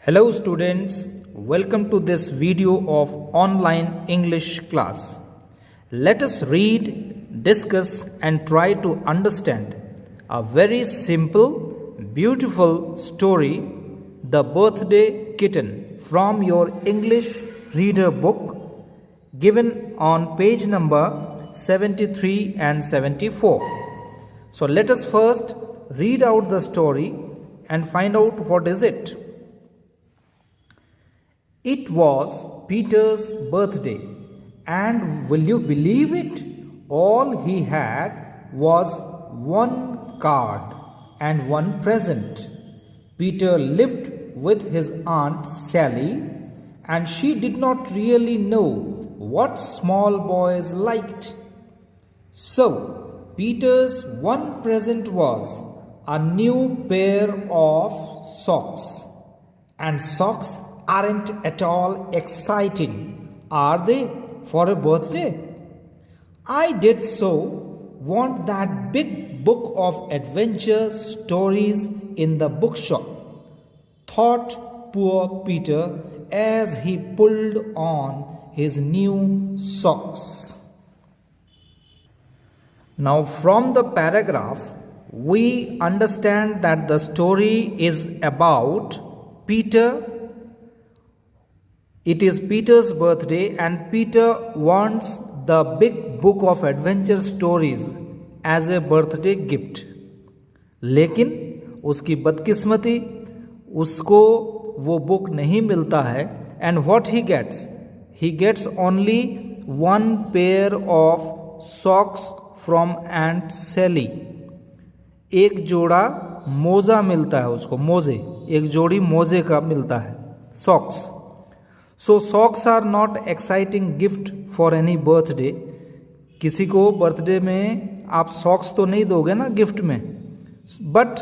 Hello students, welcome to this video of online English class. Let us read, discuss and try to understand a very simple, beautiful story, The Birthday Kitten, from your English reader book given on page number 73 and 74. So let us first read out the story and find out what is it. It was Peter's birthday, and will you believe it? All he had was one card and one present. Peter lived with his Aunt Sally, and she did not really know what small boys liked. So, Peter's one present was a new pair of socks. And socks aren't at all exciting, are they, for a birthday? I did so want that big book of adventure stories in the bookshop, thought poor Peter as he pulled on his new socks. Now, from the paragraph, we understand that the story is about Peter. It is Peter's birthday and Peter wants the big book of adventure stories as a birthday gift. लेकिन उसकी बदकिस्मती उसको वो book नहीं मिलता है and what he gets only one pair of socks from Aunt Sally. एक जोड़ा मोजा मिलता है उसको, मोजे, एक जोड़ी मोजे का मिलता है, socks. So socks are not exciting gift for any birthday. किसी को बर्थडे में आप सॉक्स तो नहीं दोगे ना गिफ्ट में. But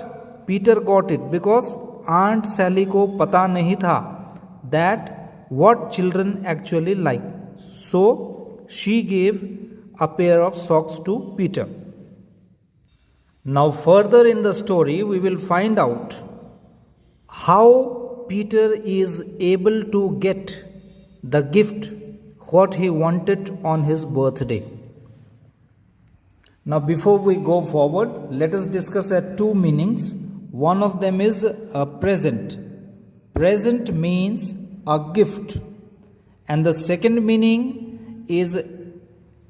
Peter got it because aunt Sally को पता नहीं था that what children actually like. So she gave a pair of socks to Peter. Now further in the story we will find out how Peter is able to get the gift what he wanted on his birthday. Now before we go forward, let us discuss two meanings. One of them is a present. Present means a gift, and the second meaning is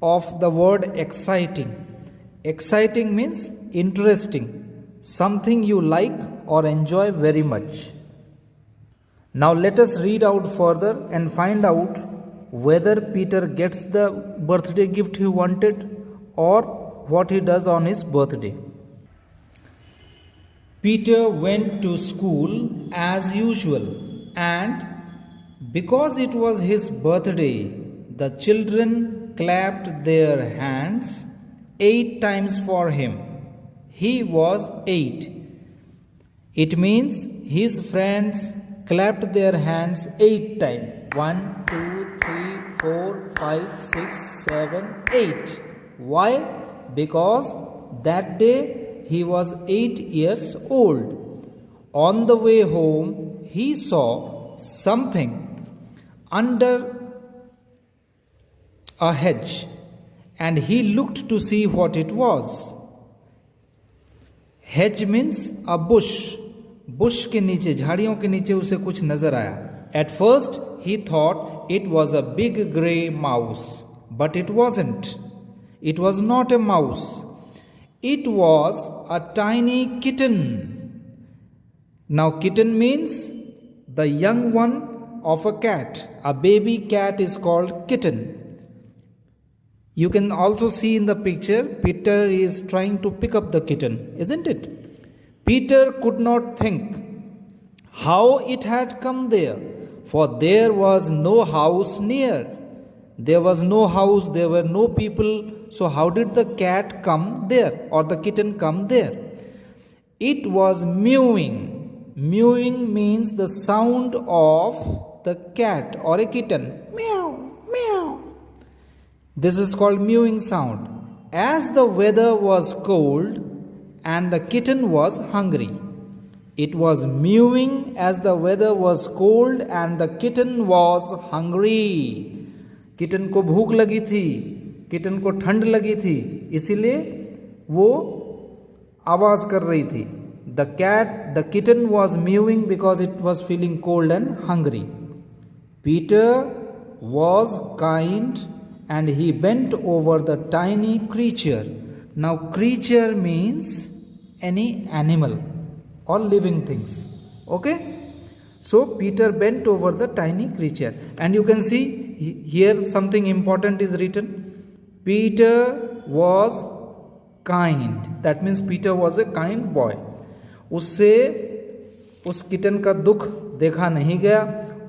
of the word exciting. Exciting means interesting, something you like or enjoy very much. Now let us read out further and find out whether Peter gets the birthday gift he wanted or what he does on his birthday. Peter went to school as usual, and because it was his birthday, the children clapped their hands 8 times for him. He was 8. It means his friends clapped their hands 8 times. 1, 2, 3, 4, 5, 6, 7, 8. Why? Because that day he was 8 years old. On the way home, he saw something under a hedge, and he looked to see what it was. Hedge means a bush. Bush के नीचे, झाड़ियों के नीचे उसे कुछ नजर आया. At first he thought it was a big grey mouse, but it wasn't. It was not a mouse. It was a tiny kitten. Now kitten means the young one of a cat. A baby cat is called kitten. You can also see in the picture, Peter is trying to pick up the kitten, isn't it? Peter could not think how it had come there, for there was no house near. There was no house, there were no people, so how did the cat come there or the kitten come there? It was mewing. Mewing means the sound of the cat or a kitten. Meow, meow. This is called mewing sound. As the weather was cold and the kitten was hungry, It was mewing as the weather was cold and the kitten was hungry. Kitten को भूख लगी थी, kitten को ठंड लगी थी, इसीलिए वो आवाज कर रही थी. The kitten was mewing because it was feeling cold and hungry. Peter was kind and he bent over the tiny creature. Now creature means any animal or living things. Okay? So Peter bent over the tiny creature. And you can see here something important is written. Peter was kind. That means Peter was a kind boy. उससे उस kitten का दुख देखा नहीं गया,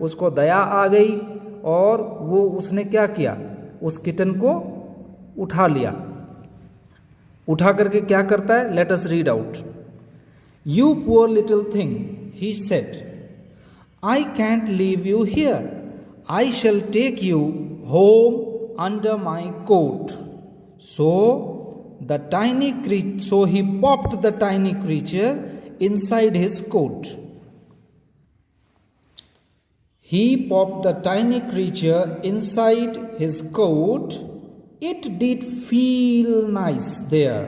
उसको दया आ गई और वो उसने क्या किया, उस किटन को उठा लिया. उठा करके क्या करता है, let us read out. You poor little thing, he said, I can't leave you here. I shall take you home under my coat. So he popped the tiny creature inside his coat. He popped the tiny creature inside his coat. It did feel nice there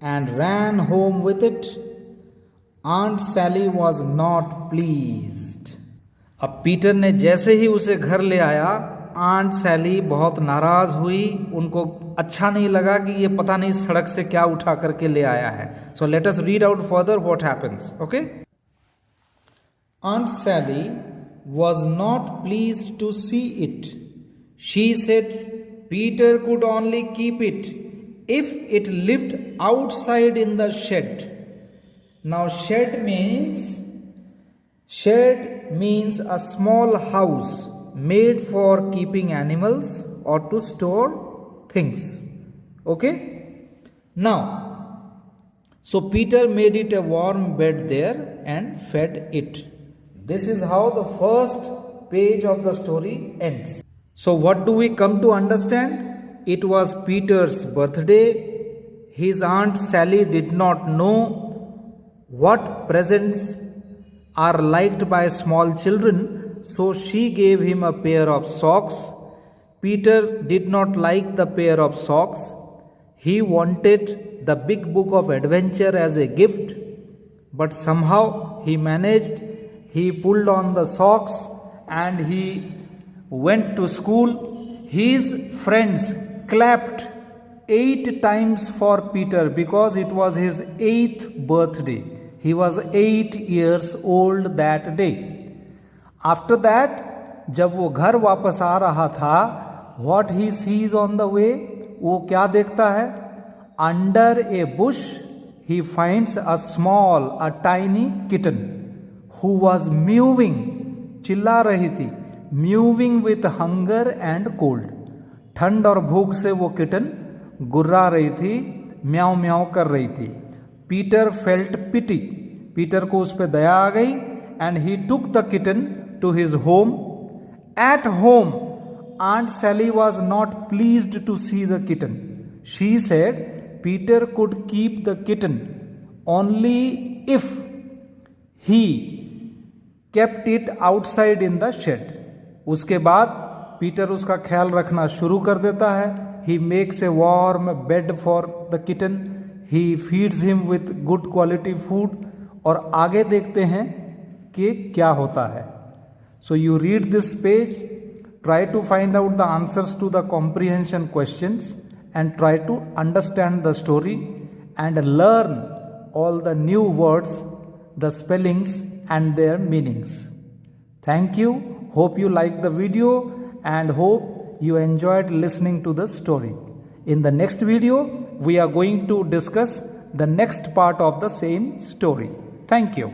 and ran home with it. Aunt Sally was not pleased. अब Peter ने जैसे ही उसे घर ले आया, aunt सैली बहुत नाराज हुई. उनको अच्छा नहीं लगा कि ये पता नहीं सड़क से क्या उठा करके ले आया है. So let us read out further what happens. Okay. Aunt Sally was not pleased to see it. She said Peter could only keep it if it lived outside in the shed. Now shed means a small house made for keeping animals or to store things. Okay? Now, so Peter made it a warm bed there and fed it. This is how the first page of the story ends. So what do we come to understand? It was Peter's birthday. His Aunt Sally did not know what presents are liked by small children, so she gave him a pair of socks. Peter did not like the pair of socks. He wanted the big book of adventure as a gift, but somehow he managed. He pulled on the socks and he went to school. His friends clapped 8 times for Peter because it was his 8th birthday. He was 8 years old that day. After that, जब वो घर वापस आ रहा था, what he sees on the way, वो क्या देखता है? Under a bush, he finds a tiny kitten who was mewing, चिल्ला रही थी, mewing with hunger and cold. ठंड और भूख से वो किटन गुर्रा रही थी, म्याऊ म्याऊ कर रही थी. पीटर फेल्ट पिटी, पीटर को उस पर दया आ गई. And he took the kitten to his home. At home, Aunt Sally was not pleased to see the kitten. She said Peter could keep the kitten only if he kept it outside in the shed. उसके बाद Peter उसका ख्याल रखना शुरू कर देता है. He makes a warm bed for the kitten. He feeds him with good quality food. और आगे देखते हैं कि क्या होता है. So you read this page, try to find out the answers to the comprehension questions and try to understand the story and learn all the new words, the spellings and their meanings. Thank you. Hope you liked the video and hope you enjoyed listening to the story. In the next video, we are going to discuss the next part of the same story. Thank you.